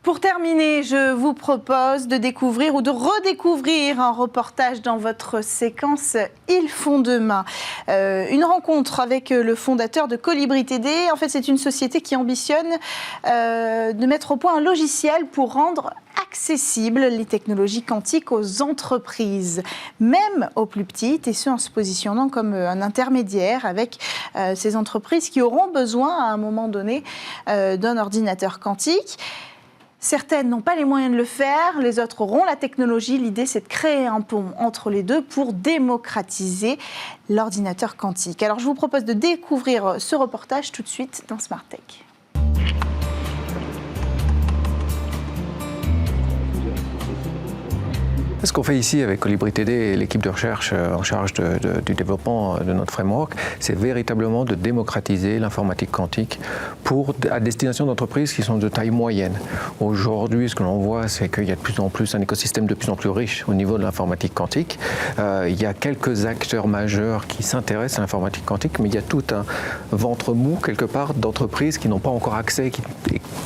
Pour terminer, je vous propose de découvrir ou de redécouvrir un reportage dans votre séquence Ils font demain. Une rencontre avec le fondateur de Colibri TD. En fait, c'est une société qui ambitionne de mettre au point un logiciel pour rendre accessibles les technologies quantiques aux entreprises, même aux plus petites, et ce en se positionnant comme un intermédiaire avec ces entreprises qui auront besoin à un moment donné d'un ordinateur quantique. Certaines n'ont pas les moyens de le faire, les autres auront la technologie. L'idée, c'est de créer un pont entre les deux pour démocratiser l'ordinateur quantique. Alors, je vous propose de découvrir ce reportage tout de suite dans Smart Tech. Ce qu'on fait ici avec Colibri TD et l'équipe de recherche en charge du développement de notre framework, c'est véritablement de démocratiser l'informatique quantique à destination d'entreprises qui sont de taille moyenne. Aujourd'hui, ce que l'on voit, c'est qu'il y a de plus en plus un écosystème de plus en plus riche au niveau de l'informatique quantique. Il y a quelques acteurs majeurs qui s'intéressent à l'informatique quantique, mais il y a tout un ventre mou, quelque part, d'entreprises qui n'ont pas encore accès,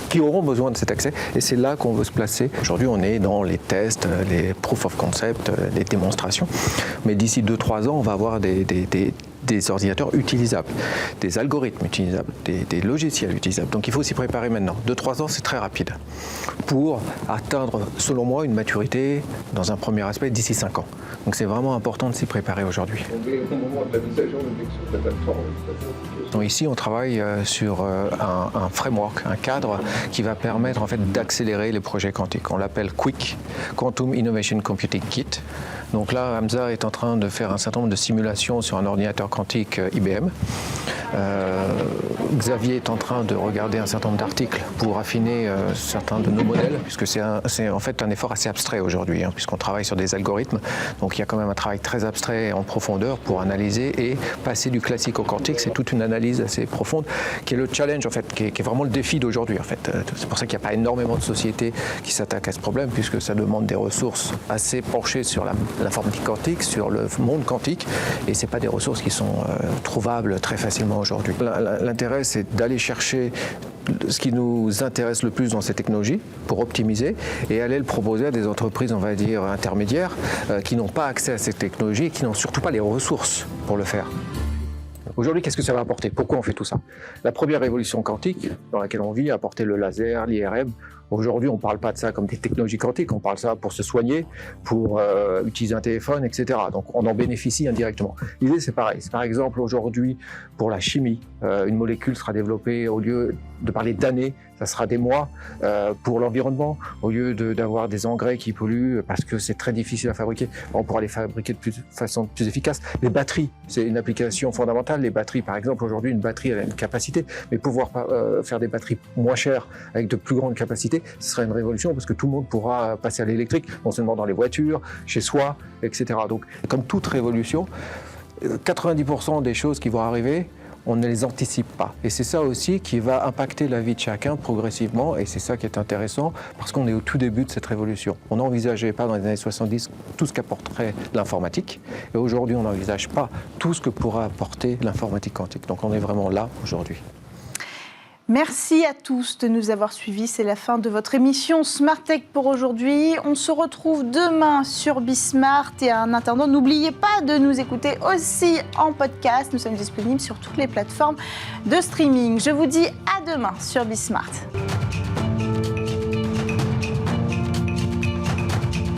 qui auront besoin de cet accès, et c'est là qu'on veut se placer. Aujourd'hui, on est dans les tests, les proof of concept, des démonstrations. Mais d'ici 2-3 ans, on va avoir des ordinateurs utilisables, des algorithmes utilisables, des logiciels utilisables. Donc il faut s'y préparer maintenant. 2-3 ans, c'est très rapide pour atteindre, selon moi, une maturité dans un premier aspect d'ici 5 ans. Donc c'est vraiment important de s'y préparer aujourd'hui. Donc ici, on travaille sur un framework, un cadre qui va permettre en fait d'accélérer les projets quantiques. On l'appelle QIC, Quantum Innovation Computing Kit. Donc là, Hamza est en train de faire un certain nombre de simulations sur un ordinateur quantique IBM. Xavier est en train de regarder un certain nombre d'articles pour affiner certains de nos modèles, puisque c'est en fait un effort assez abstrait aujourd'hui, puisqu'on travaille sur des algorithmes. Donc il y a quand même un travail très abstrait en profondeur pour analyser et passer du classique au quantique. C'est toute une analyse assez profonde qui est le challenge, en fait, qui est vraiment le défi d'aujourd'hui. En fait. C'est pour ça qu'il n'y a pas énormément de sociétés qui s'attaquent à ce problème, puisque ça demande des ressources assez penchées sur l'informatique quantique, sur le monde quantique, et ce n'est pas des ressources qui sont trouvables très facilement aujourd'hui. L'intérêt, c'est d'aller chercher ce qui nous intéresse le plus dans ces technologies pour optimiser et aller le proposer à des entreprises, on va dire, intermédiaires qui n'ont pas accès à ces technologies et qui n'ont surtout pas les ressources pour le faire. Aujourd'hui, qu'est-ce que ça va apporter? Pourquoi on fait tout ça? La première révolution quantique dans laquelle on vit a apporté le laser, l'IRM. Aujourd'hui, on ne parle pas de ça comme des technologies quantiques, on parle de ça pour se soigner, pour utiliser un téléphone, etc. Donc on en bénéficie indirectement. L'idée, c'est pareil. Par exemple, aujourd'hui, pour la chimie, une molécule sera développée, au lieu de parler d'années, ça sera des mois. Pour l'environnement, au lieu d'avoir des engrais qui polluent parce que c'est très difficile à fabriquer, on pourra les fabriquer de façon plus efficace. Les batteries, c'est une application fondamentale. Les batteries, par exemple, aujourd'hui, une batterie elle a une capacité, mais pouvoir faire des batteries moins chères avec de plus grandes capacités, ce serait une révolution parce que tout le monde pourra passer à l'électrique, non seulement dans les voitures, chez soi, etc. Donc, comme toute révolution, 90% des choses qui vont arriver, on ne les anticipe pas. Et c'est ça aussi qui va impacter la vie de chacun progressivement, et c'est ça qui est intéressant, parce qu'on est au tout début de cette révolution. On n'envisageait pas dans les années 70 tout ce qu'apporterait l'informatique, et aujourd'hui on n'envisage pas tout ce que pourra apporter l'informatique quantique. Donc on est vraiment là aujourd'hui. Merci à tous de nous avoir suivis. C'est la fin de votre émission Smart Tech pour aujourd'hui. On se retrouve demain sur Bismart. Et en attendant, n'oubliez pas de nous écouter aussi en podcast. Nous sommes disponibles sur toutes les plateformes de streaming. Je vous dis à demain sur Bismart.